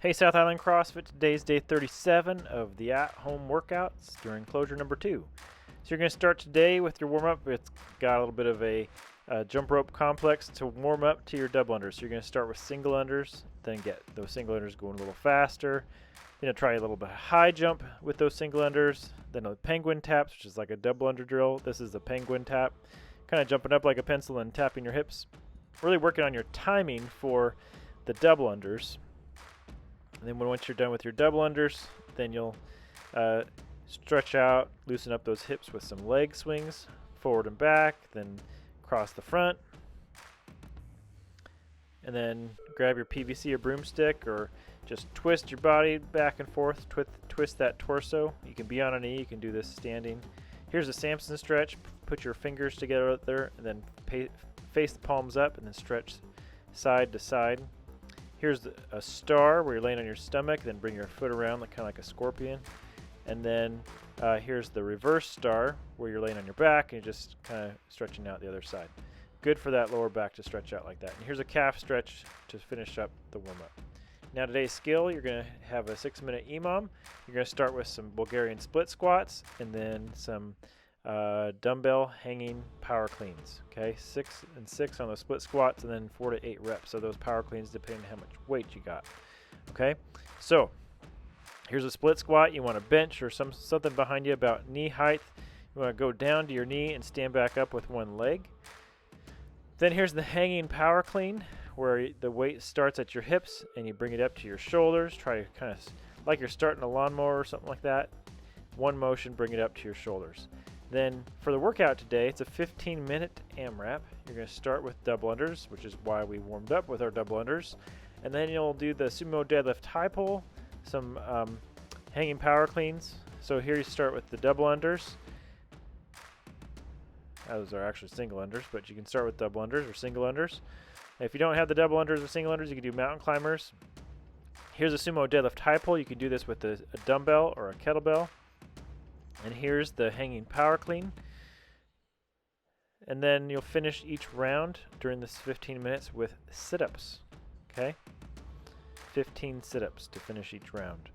Hey South Island CrossFit, today's day 37 of the at-home workouts during closure number 2. So you're going to start today with your warm-up. It's got a little bit of a jump rope complex to warm up to your double unders. So you're going to start with single unders, then get those single unders going a little faster. Then try a little bit of high jump with those single unders, then a penguin taps, which is like a double under drill. This is a penguin tap, kind of jumping up like a pencil and tapping your hips. Really working on your timing for the double unders. And then once you're done with your double unders, then you'll stretch out, loosen up those hips with some leg swings, forward and back, then cross the front. And then grab your PVC or broomstick, or just twist your body back and forth, twist that torso. You can be on a knee, you can do this standing. Here's a Samson stretch. Put your fingers together there, and then face the palms up, and then stretch side to side. Here's a star where you're laying on your stomach, then bring your foot around kind of like a scorpion. And then here's the reverse star where you're laying on your back and you're just kind of stretching out the other side. Good for that lower back to stretch out like that. And here's a calf stretch to finish up the warm-up. Now today's skill, you're going to have a 6-minute EMOM. You're going to start with some Bulgarian split squats and then some dumbbell hanging power cleans. Okay, 6 and 6 on those split squats, and then 4 to 8 reps of those power cleans depending on how much weight you got. Okay, so here's a split squat. You want a bench or something behind you about knee height. You want to go down to your knee and stand back up with one leg. Then here's the hanging power clean, where the weight starts at your hips and you bring it up to your shoulders. Try to kind of like you're starting a lawnmower or something like that. One motion, bring it up to your shoulders. Then for the workout today, it's a 15-minute AMRAP. You're going to start with double unders, which is why we warmed up with our double unders. And then you'll do the sumo deadlift high pull, some hanging power cleans. So here you start with the double unders. Those are actually single unders, but you can start with double unders or single unders. And if you don't have the double unders or single unders, you can do mountain climbers. Here's a sumo deadlift high pull. You can do this with a dumbbell or a kettlebell. And here's the hanging power clean. And then you'll finish each round during this 15 minutes with sit-ups. Okay? 15 sit-ups to finish each round.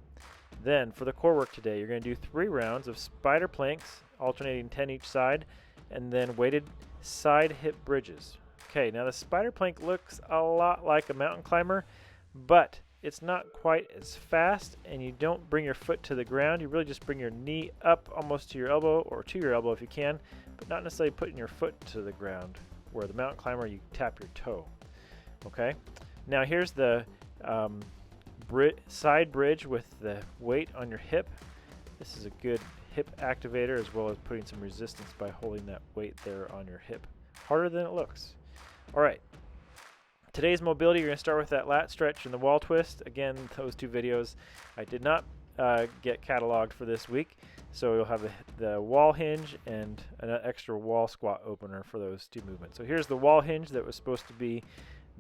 Then for the core work today, you're going to do 3 rounds of spider planks, alternating 10 each side, and then weighted side hip bridges. Okay, now the spider plank looks a lot like a mountain climber, but it's not quite as fast, and you don't bring your foot to the ground. You really just bring your knee up almost to your elbow, or to your elbow if you can, but not necessarily putting your foot to the ground, where the mountain climber you tap your toe. Okay, now here's the side bridge with the weight on your hip. This is a good hip activator, as well as putting some resistance by holding that weight there on your hip. Harder than it looks. All right. Today's mobility, you're going to start with that lat stretch and the wall twist. Again, those 2 videos I did not get cataloged for this week, so you'll have the wall hinge and an extra wall squat opener for those 2 movements. So here's the wall hinge that was supposed to be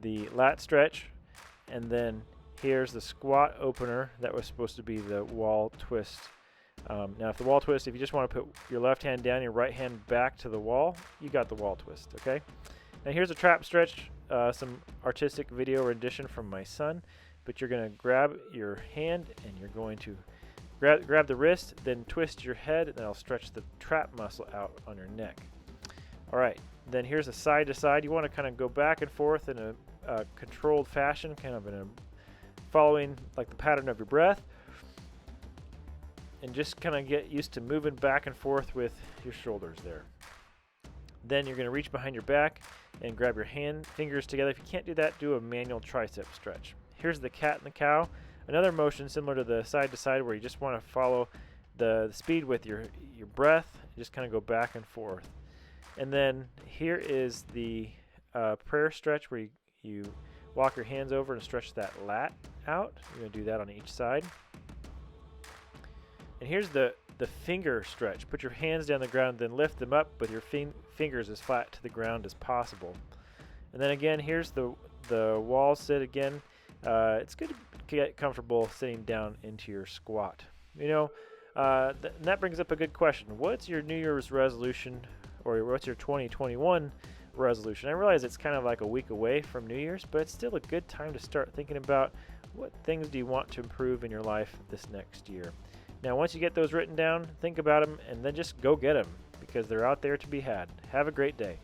the lat stretch, and then here's the squat opener that was supposed to be the wall twist. Now if the wall twist, if you just want to put your left hand down, your right hand back to the wall, you got the wall twist, okay? Now here's a trap stretch, some artistic video rendition from my son, but you're going to grab your hand and you're going to grab the wrist, then twist your head, and then I'll stretch the trap muscle out on your neck. All right, then here's a side to side. You want to kind of go back and forth in a controlled fashion, kind of in a following like the pattern of your breath, and just kind of get used to moving back and forth with your shoulders there. Then you're going to reach behind your back and grab your fingers together. If you can't do that, do a manual tricep stretch. Here's the cat and the cow. Another motion similar to the side to side, where you just want to follow the speed with your breath. Just kind of go back and forth. And then here is the prayer stretch, where you walk your hands over and stretch that lat out. You're going to do that on each side. And here's the finger stretch. Put your hands down the ground, then lift them up with your fingers as flat to the ground as possible. And then again, here's the wall sit again. It's good to get comfortable sitting down into your squat. You know, that brings up a good question. What's your New Year's resolution, or what's your 2021 resolution. I realize it's kind of like a week away from New Year's, but it's still a good time to start thinking about what things do you want to improve in your life this next year. Now, once you get those written down, think about them, and then just go get them because they're out there to be had. Have a great day.